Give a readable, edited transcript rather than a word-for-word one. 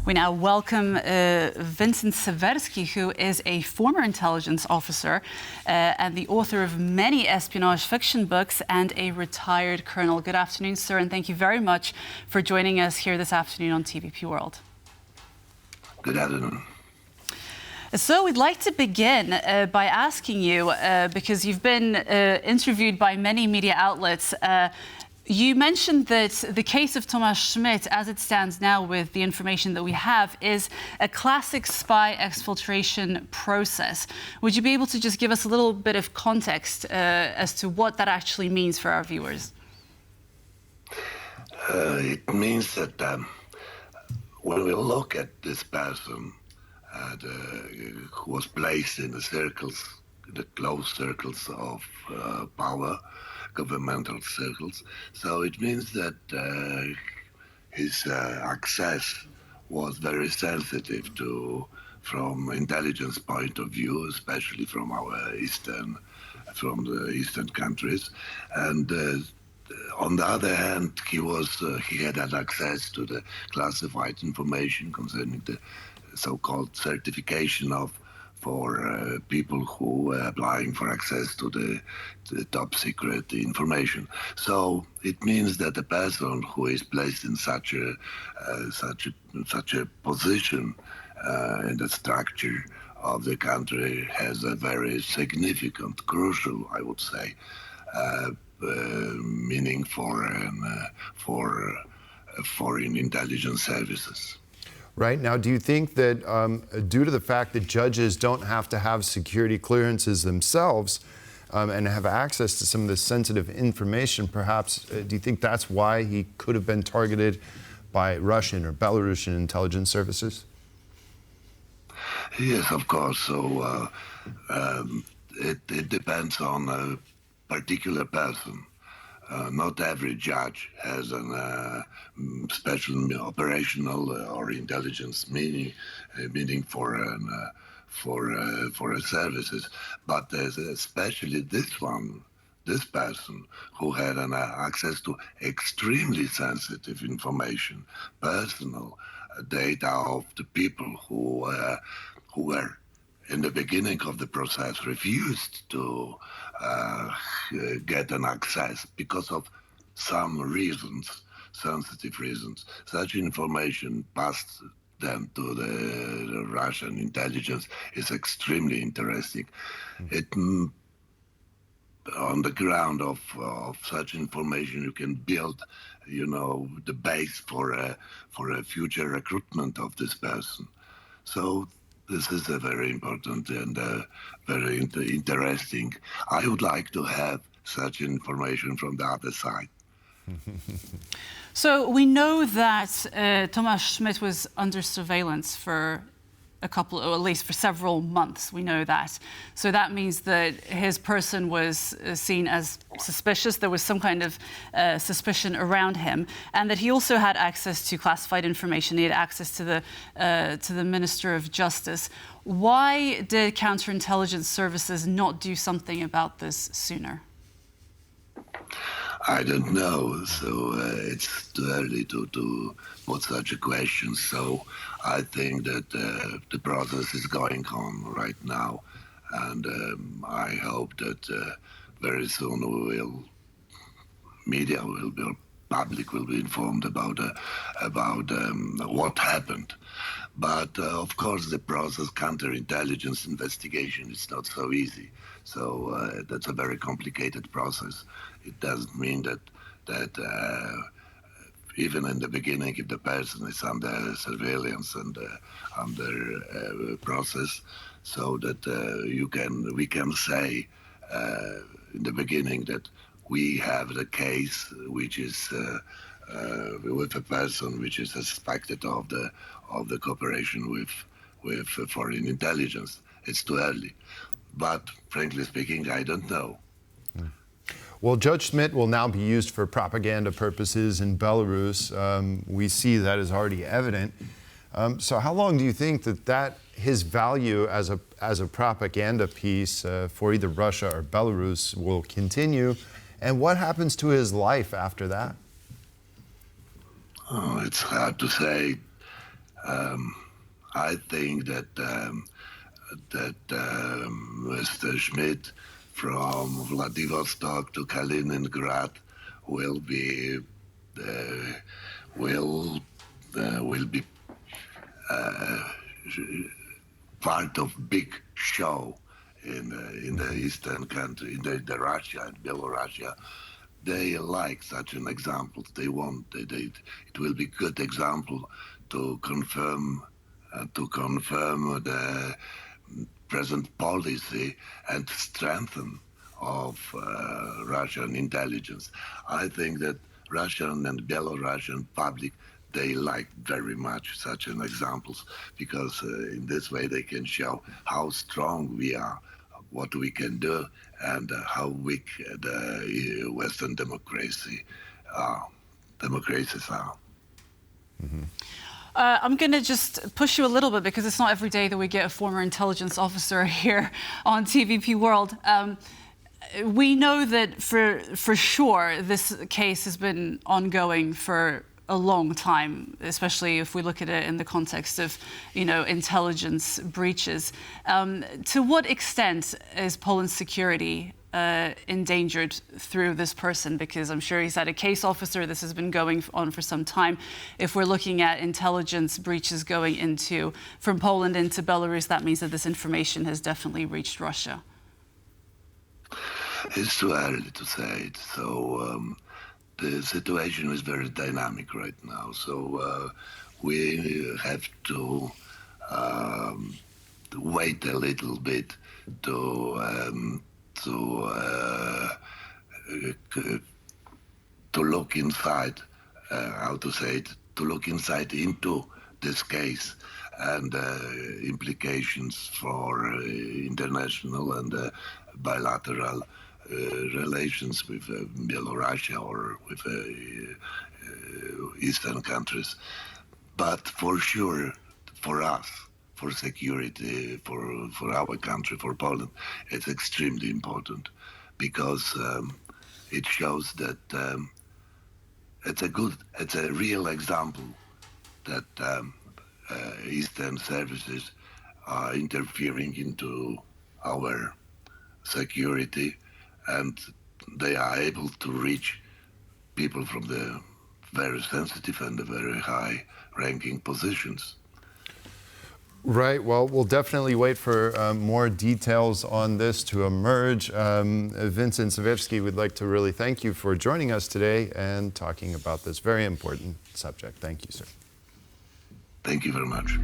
We now welcome Vincent Severski, who is a former intelligence officer and the author of many espionage fiction books and a retired colonel. Good afternoon, sir, and thank you very much for joining us here this afternoon on TVP World. Good afternoon. So we'd like to begin by asking you, because you've been interviewed by many media outlets, you mentioned that the case of Thomas Schmidt, as it stands now with the information that we have, is a classic spy exfiltration process. Would you be able to just give us a little bit of context as to what that actually means for our viewers? It means that when we look at this person who was placed in the circles, the close circles of power, governmental circles. So it means that his access was very sensitive from intelligence point of view, especially from the eastern countries. And on the other hand, he had access to the classified information concerning the so-called certification for people who are applying for access to the top secret information. So it means that a person who is placed in such a position in the structure of the country has a very significant, crucial, I would say, meaning for foreign intelligence services. Right. Now, do you think that due to the fact that judges don't have to have security clearances themselves and have access to some of this sensitive information, perhaps, do you think that's why he could have been targeted by Russian or Belarusian intelligence services? Yes, of course. So it depends on a particular person. Not every judge has a special operational or intelligence meaning for services, but especially this person who had access to extremely sensitive information, personal data of the people who were in the beginning of the process refused to get an access because of some reasons, sensitive reasons. Such information passed then to the Russian intelligence is extremely interesting. It on the ground of such information, you can build, the base for a future recruitment of this person. So this is a very important and very interesting. I would like to have such information from the other side. So we know that Thomas Schmidt was under surveillance for a couple, or at least for several months. We know that. So that means that his person was seen as suspicious. There was some kind of suspicion around him, and that he also had access to classified information. He had access to the Minister of Justice. Why did counterintelligence services not do something about this sooner? I don't know, so it's too early to put such a question. So I think that the process is going on right now, and I hope that very soon public will be informed about what happened. But of course, the process, counterintelligence investigation, is not so easy. So that's a very complicated process. It doesn't mean that even in the beginning, if the person is under surveillance and under process, so that we can say in the beginning that we have the case which is with a person which is suspected of the cooperation with foreign intelligence. It's too early, but frankly speaking, I don't know. Well, Judge Schmidt will now be used for propaganda purposes in Belarus. We see that is already evident. So how long do you think that his value as a propaganda piece for either Russia or Belarus will continue? And what happens to his life after that? Oh, it's hard to say. I think that Mr. Schmidt from Vladivostok to Kaliningrad will be will be part of big show in the eastern country, in the Russia and Belarusia. They like such an example. They want it will be good example to confirm the present policy and strengthen of Russian intelligence. I think that Russian and Belarusian public, they like very much such an examples, because in this way they can show how strong we are, what we can do, and how weak the Western democracies are. I'm going to just push you a little bit, because it's not every day that we get a former intelligence officer here on TVP World. We know that for sure this case has been ongoing for a long time, especially if we look at it in the context of, intelligence breaches. To what extent is Poland's security endangered through this person? Because I'm sure he's had a case officer. This has been going on for some time. If we're looking at intelligence breaches going from Poland into Belarus, that means that this information has definitely reached Russia. It's too early to say it. So the situation is very dynamic right now. So we have to wait a little bit to look inside, to look inside into this case and implications for international and bilateral relations with Belarus or with Eastern countries. But for sure, for us, for security, for our country, for Poland, it's extremely important, because it shows that it's a real example that Eastern services are interfering into our security, and they are able to reach people from the very sensitive and the very high-ranking positions. Right. Well, we'll definitely wait for more details on this to emerge. Vincent Severski, we'd like to really thank you for joining us today and talking about this very important subject. Thank you, sir. Thank you very much.